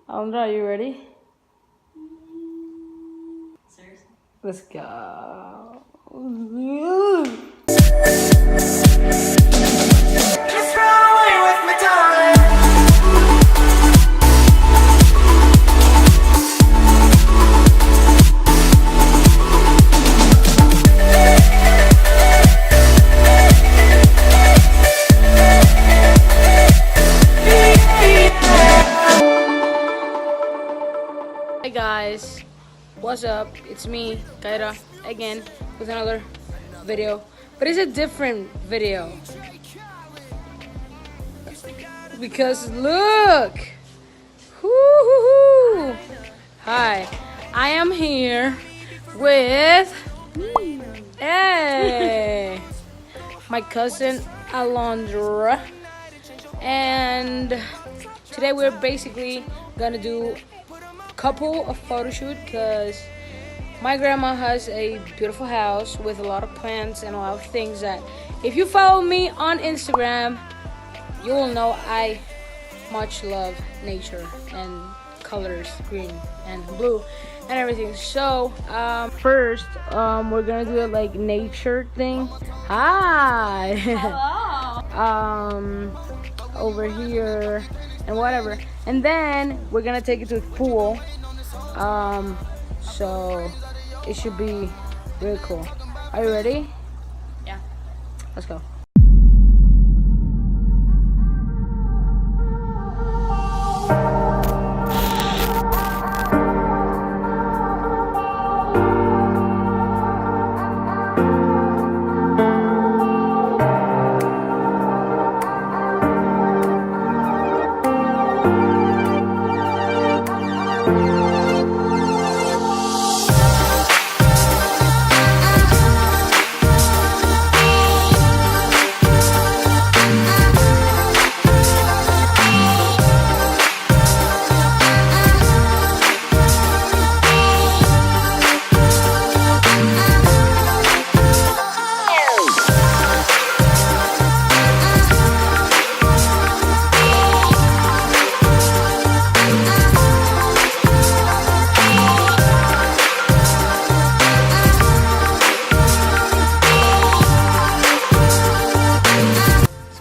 Alondra, are you ready? Seriously? Let's go. Just run away with me, darling. Hi guys, what's up? It's me, Kaira, again with another video, but it's a different video because look, woo-hoo-hoo. Hi, I am here with hey, my cousin Alondra, and today we're basically gonna do couple of photo shoot because my grandma has a beautiful house with a lot of plants and a lot of things that if you follow me on Instagram you will know I much love nature and colors, green and blue and everything. So first we're gonna do it like nature thing. Hi. Hello. Over here and whatever, and then we're gonna take it to the pool, so it should be really cool. Are you ready? Yeah. Let's go.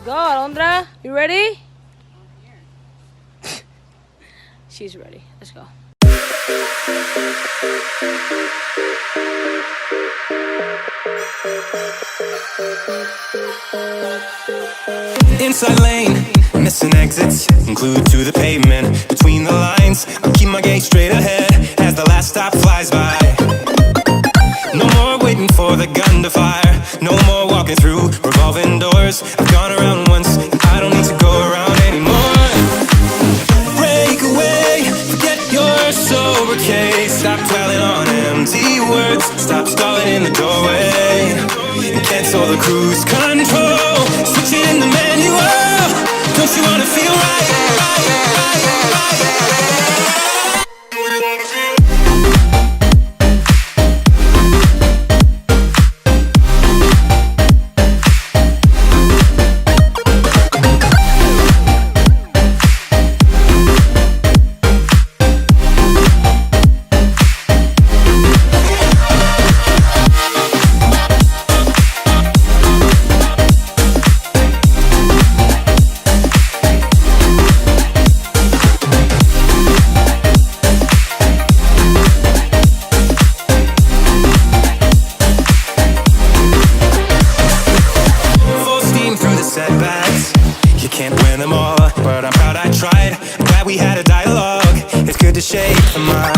Alondra, you ready? She's ready. Let's go. Inside lane, missing exits, glued to the pavement. Between the lines, I'll keep my gaze straight ahead as the last stop flies by. No more waiting for the gun to fire. No more walking through revolving doors. I've gone around once, and I don't need to go around anymore. Break away, forget your sober case. Stop dwelling on empty words. Stop stalling in the doorway and cancel the cruise control. Switching the manual. Don't you wanna feel right? Setbacks, you can't win them all, but I'm proud I tried. I'm glad we had a dialogue. It's good to shape the mind.